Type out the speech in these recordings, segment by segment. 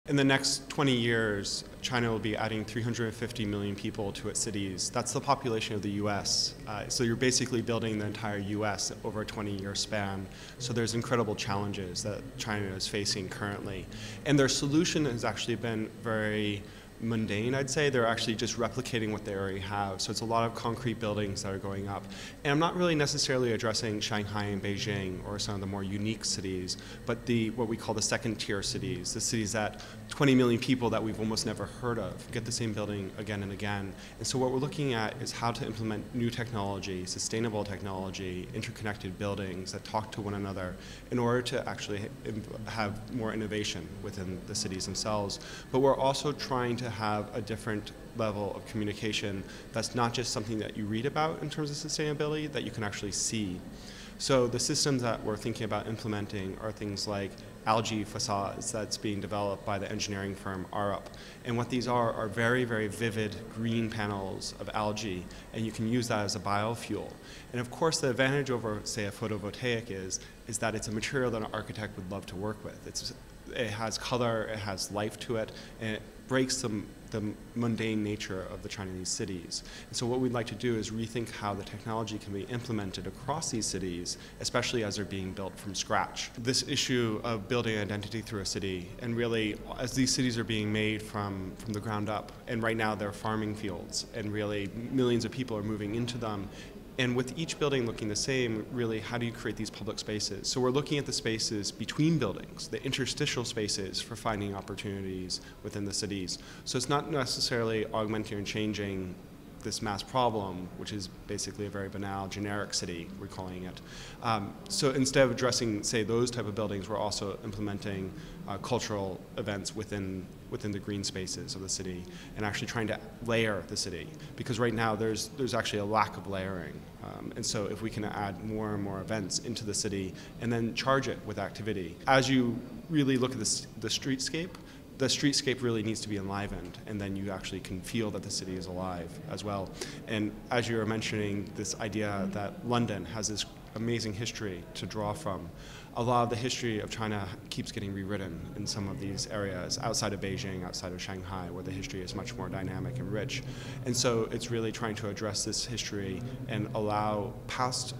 In the next 20 years, China will be adding 350 million people to its cities. That's the population of the US. So you're basically building the entire US over a 20-year span. So there's incredible challenges that China is facing currently. And their solution has actually been very mundane, I'd say. They're actually just replicating what they already have. So it's a lot of concrete buildings that are going up. And I'm not really necessarily addressing Shanghai and Beijing or some of the more unique cities, but what we call the second-tier cities, the cities that 20 million people that we've almost never heard of get the same building again and again. And so what we're looking at is how to implement new technology, sustainable technology, interconnected buildings that talk to one another in order to actually have more innovation within the cities themselves. But we're also trying to have a different level of communication that's not just something that you read about in terms of sustainability, that you can actually see. So the systems that we're thinking about implementing are things like algae facades that's being developed by the engineering firm Arup. And what these are very, very vivid green panels of algae, and you can use that as a biofuel. And of course, the advantage over, say, a photovoltaic is that it's a material that an architect would love to work with. It has color, it has life to it, and it breaks the mundane nature of the Chinese cities. And so what we'd like to do is rethink how the technology can be implemented across these cities, especially as they're being built from scratch. This issue of building identity through a city, and really as these cities are being made from the ground up, and right now they're farming fields, and really millions of people are moving into them. And with each building looking the same, really, how do you create these public spaces? So we're looking at the spaces between buildings, the interstitial spaces for finding opportunities within the cities. So it's not necessarily augmenting and changing this mass problem, which is basically a very banal, generic city, we're calling it. So instead of addressing, say, those type of buildings, we're also implementing cultural events within the green spaces of the city, and actually trying to layer the city. Because right now there's actually a lack of layering. And so if we can add more and more events into the city and then charge it with activity. As you really look at the streetscape really needs to be enlivened, and then you actually can feel that the city is alive as well. And as you were mentioning, this idea that London has this amazing history to draw from, a lot of the history of China keeps getting rewritten in some of these areas outside of Beijing, outside of Shanghai, where the history is much more dynamic and rich. And so it's really trying to address this history and allow past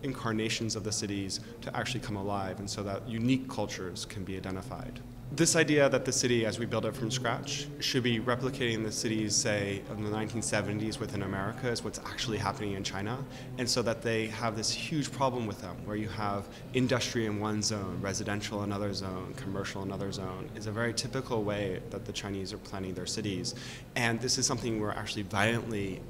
incarnations of the cities to actually come alive, and so that unique cultures can be identified. This idea that the city, as we build it from scratch, should be replicating the cities, say, in the 1970s within America is what's actually happening in China, and so that they have this huge problem with them, where you have industry in one zone, residential in another zone, commercial in another zone, is a very typical way that the Chinese are planning their cities. And this is something we're actually violently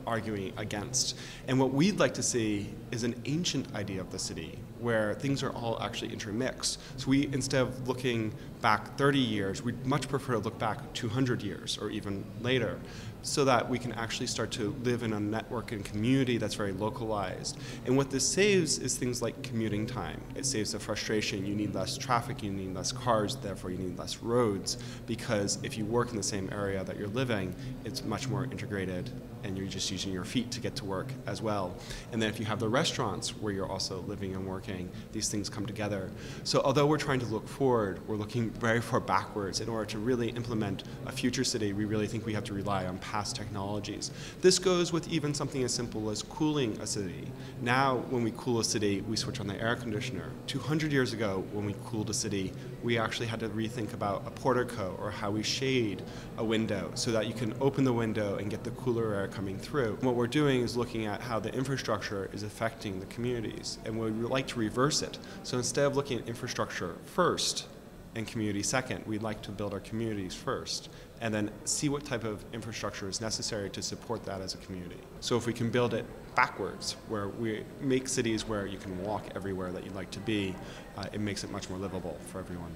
arguing against. And what we'd like to see is an ancient idea of the city, where things are all actually intermixed. So we, instead of looking back 30 years, we'd much prefer to look back 200 years or even later, so that we can actually start to live in a network and community that's very localized. And what this saves is things like commuting time. It saves the frustration. You need less traffic, you need less cars, therefore you need less roads, because if you work in the same area that you're living, it's much more integrated, and you're just using your feet to get to work as well. And then if you have the restaurants where you're also living and working, these things come together. So although we're trying to look forward, we're looking very far backwards. In order to really implement a future city, we really think we have to rely on past technologies. This goes with even something as simple as cooling a city. Now, when we cool a city, we switch on the air conditioner. 200 years ago, when we cooled a city, we actually had to rethink about a portico or how we shade a window so that you can open the window and get the cooler air coming through. What we're doing is looking at how the infrastructure is affecting the communities, and we would like to reverse it. So instead of looking at infrastructure first and community second, we'd like to build our communities first, and then see what type of infrastructure is necessary to support that as a community. So if we can build it backwards, where we make cities where you can walk everywhere that you'd like to be, it makes it much more livable for everyone.